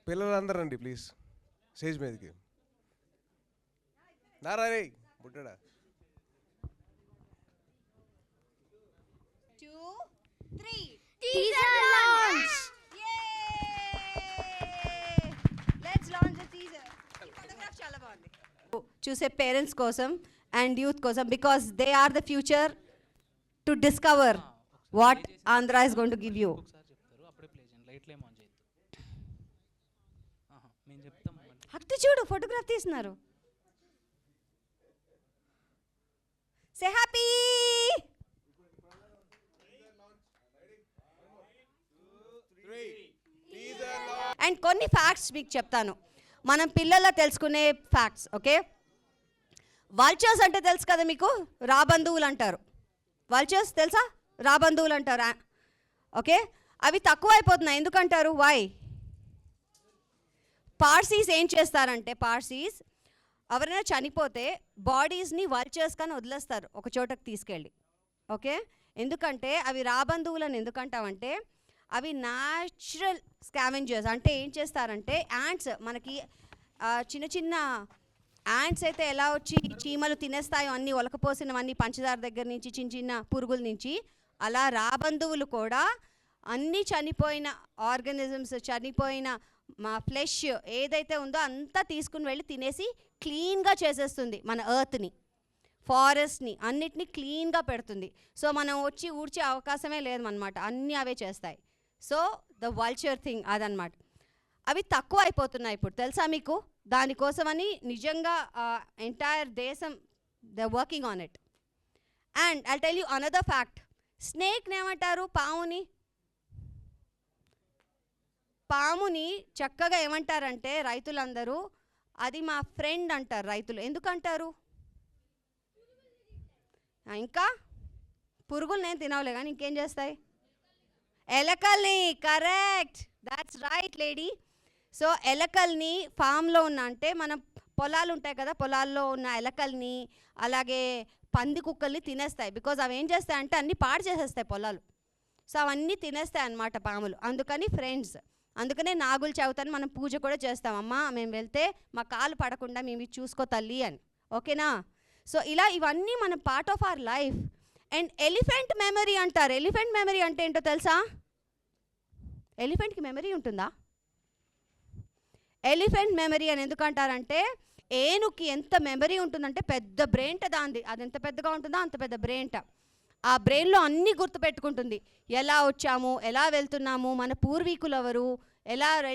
పిల్లలందరూ రండి please stage మీదకి. నారా రే బుడ్డడా. 2, 3 Teaser launch! Let's launch the teaser. ఈ ఫోటోగ్రాఫ్ చాలా బాగుంది. చూసే పేరెంట్స్ కోసం అండ్ యూత్ కోసం, because they are the future to discover what Andhra is going to give you. అత్తి చూడు ఫోటోగ్రాఫ్ తీస్తున్నారు. Say happy. అండ్ కొన్ని ఫ్యాక్ట్స్ మీకు చెప్తాను, మనం పిల్లల తెలుసుకునే ఫ్యాక్ట్స్. ఓకే, వల్చర్స్ అంటే తెలుసు కదా మీకు, రాబంధువులు అంటారు. వల్చర్స్ తెలుసా? రాబంధువులు అంటారు. ఓకే, అవి తక్కువ అయిపోతున్నాయి. ఎందుకంటారు? వై? పార్సీస్ ఏం చేస్తారంటే, పార్సీస్ ఎవరైనా చనిపోతే బాడీస్ని వల్చర్స్ కానీ వదిలేస్తారు ఒక చోటకి తీసుకెళ్ళి. ఓకే, ఎందుకంటే అవి రాబంధువులను ఎందుకంటామంటే అవి న్యాచురల్ స్కావెంజర్స్. అంటే ఏం చేస్తారంటే యాంట్స్, మనకి చిన్న చిన్న యాంట్స్ అయితే ఎలా వచ్చి చీమలు తినేస్తాయో అన్నీ ఒలకపోసినవన్నీ పంచదార దగ్గర నుంచి చిన్న చిన్న పురుగుల నుంచి, అలా రాబంధువులు కూడా అన్నీ చనిపోయిన ఆర్గానిజమ్స్, చనిపోయిన మా ఫ్లెష్ ఏదైతే ఉందో అంతా తీసుకుని వెళ్ళి తినేసి క్లీన్గా చేసేస్తుంది మన ఎర్త్ని, ఫారెస్ట్ని, అన్నిటినీ క్లీన్గా పెడుతుంది. సో మనం వచ్చి ఊడ్చే అవకాశమే లేదన్నమాట, అన్నీ అవే చేస్తాయి. సో ద వల్చర్ థింగ్ అదనమాట. అవి తక్కువ అయిపోతున్నాయి ఇప్పుడు, తెలుసా మీకు? దానికోసమని నిజంగా ఎంటైర్ దేశం the working on it. And I tell you another fact. స్నేక్ని ఏమంటారు? పాముని. పాముని చక్కగా ఏమంటారంటే రైతులందరూ, అది మా ఫ్రెండ్ అంటారు రైతులు. ఎందుకంటారు? ఇంకా పురుగులు నేను తినవలే కానీ ఇంకేం చేస్తాయి? ఎలకల్ని. Correct, that's right lady. So ఎలకల్ని ఫామ్లో ఉన్న, అంటే మన పొలాలు ఉంటాయి కదా, పొలాల్లో ఉన్న ఎలకల్ని అలాగే పంది కుక్కల్ని తినేస్తాయి. బికాజ్ అవి ఏం చేస్తాయి అంటే అన్నీ పాడు చేసేస్తాయి పొలాలు. సో అవన్నీ తినేస్తాయి అన్నమాట పాములు. అందుకని ఫ్రెండ్స్, అందుకనే నాగుల చవితిని మనం పూజ కూడా చేస్తాం. అమ్మా మేము వెళ్తే మా కాలు పడకుండా మేము ఇది చూసుకో తల్లి అని. ఓకేనా? సో ఇలా ఇవన్నీ మన part of our life. And elephant memory అంటారు. ఎలిఫెంట్ మెమరీ అంటే ఏంటో తెలుసా? ఎలిఫెంట్కి మెమరీ ఉంటుందా? ఎలిఫెంట్ మెమరీ అని ఎందుకు అంటారంటే, ఏనుగుకి ఎంత మెమరీ ఉంటుందంటే పెద్ద బ్రెయిన్ దాంది. అది ఎంత పెద్దగా ఉంటుందో అంత పెద్ద బ్రెయిన్. ఆ బ్రెయిన్లో అన్నీ గుర్తుపెట్టుకుంటుంది. ఎలా వచ్చాము, ఎలా వెళ్తున్నాము, మన పూర్వీకులు ఎవరు, ఎలా